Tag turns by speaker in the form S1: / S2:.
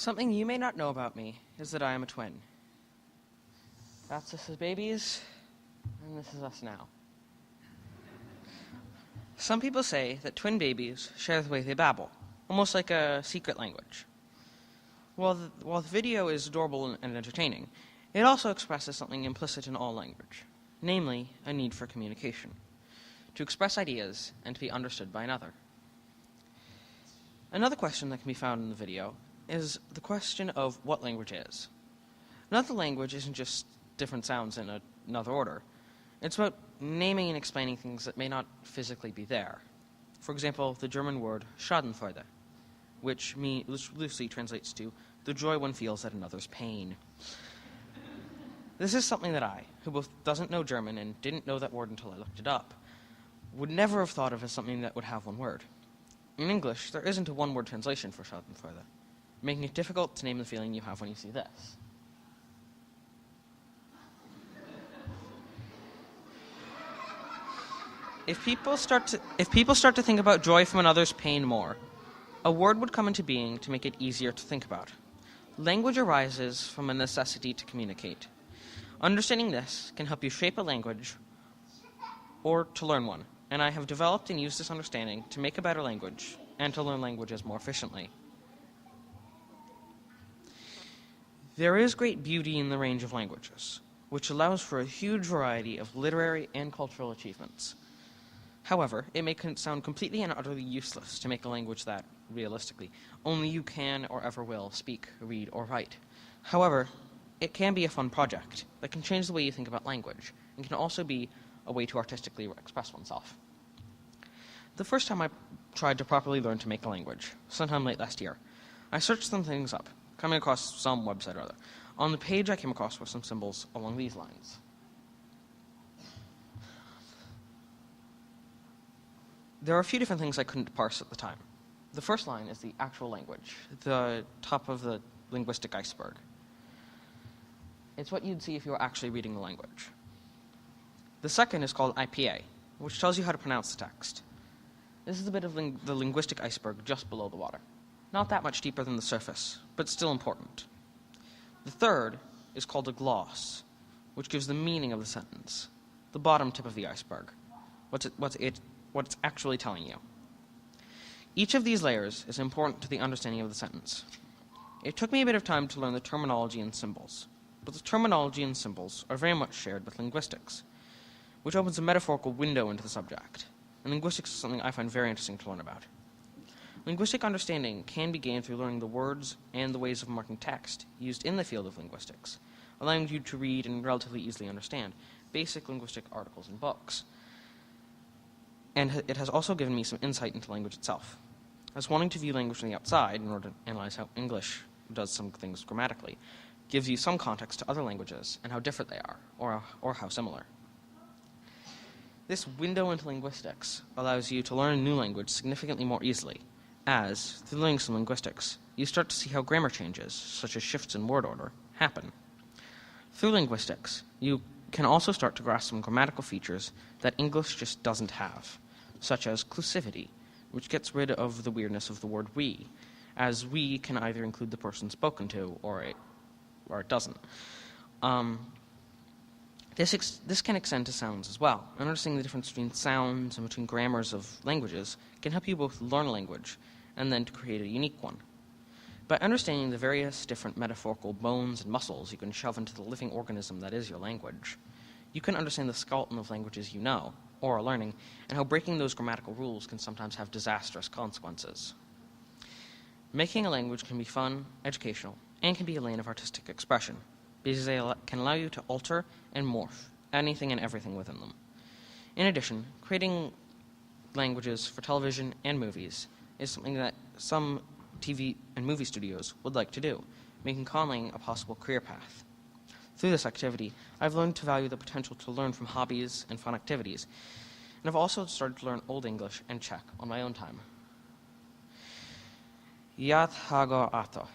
S1: Something you may not know about me is that I am a twin. That's us as babies, and this is us now. Some people say that twin babies share the way they babble, almost like a secret language. While the video is adorable and entertaining, it also expresses something implicit in all language, namely a need for communication, to express ideas and to be understood by another. Another question that can be found in the video is the question of what language is. Another language isn't just different sounds in another order. It's about naming and explaining things that may not physically be there. For example, the German word Schadenfreude, which loosely translates to the joy one feels at another's pain. This is something that I, who both doesn't know German and didn't know that word until I looked it up, would never have thought of as something that would have one word. In English, there isn't a one-word translation for Schadenfreude, making it difficult to name the feeling you have when you see this. If people start to think about joy from another's pain more, a word would come into being to make it easier to think about. Language arises from a necessity to communicate. Understanding this can help you shape a language or to learn one, and I have developed and used this understanding to make a better language and to learn languages more efficiently. There is great beauty in the range of languages, which allows for a huge variety of literary and cultural achievements. However, it may sound completely and utterly useless to make a language that, realistically, only you can or ever will speak, read, or write. However, it can be a fun project that can change the way you think about language and can also be a way to artistically express oneself. The first time I tried to properly learn to make a language, sometime late last year, I searched some things up, coming across some website or other. On the page I came across were some symbols along these lines. There are a few different things I couldn't parse at the time. The first line is the actual language, the top of the linguistic iceberg. It's what you'd see if you were actually reading the language. The second is called IPA, which tells you how to pronounce the text. This is a bit of the linguistic iceberg just below the water. Not that much deeper than the surface, but still important. The third is called a gloss, which gives the meaning of the sentence, the bottom tip of the iceberg, what it's actually telling you. Each of these layers is important to the understanding of the sentence. It took me a bit of time to learn the terminology and symbols, but the terminology and symbols are very much shared with linguistics, which opens a metaphorical window into the subject, and linguistics is something I find very interesting to learn about. Linguistic understanding can be gained through learning the words and the ways of marking text used in the field of linguistics, allowing you to read and relatively easily understand basic linguistic articles and books. And it has also given me some insight into language itself. As wanting to view language from the outside in order to analyze how English does some things grammatically gives you some context to other languages and how different they are, or how similar. This window into linguistics allows you to learn a new language significantly more easily, as, through learning some linguistics, you start to see how grammar changes, such as shifts in word order, happen. Through linguistics, you can also start to grasp some grammatical features that English just doesn't have, such as clusivity, which gets rid of the weirdness of the word we, as we can either include the person spoken to or it doesn't. This can extend to sounds as well. Understanding the difference between sounds and between grammars of languages can help you both learn a language and then to create a unique one. By understanding the various different metaphorical bones and muscles you can shove into the living organism that is your language, you can understand the skeleton of languages you know, or are learning, and how breaking those grammatical rules can sometimes have disastrous consequences. Making a language can be fun, educational, and can be a lane of artistic expression, because they can allow you to alter and morph anything and everything within them. In addition, creating languages for television and movies is something that some TV and movie studios would like to do, making conlang a possible career path. Through this activity, I've learned to value the potential to learn from hobbies and fun activities, and I've also started to learn Old English and Czech on my own time. Yat hago ato.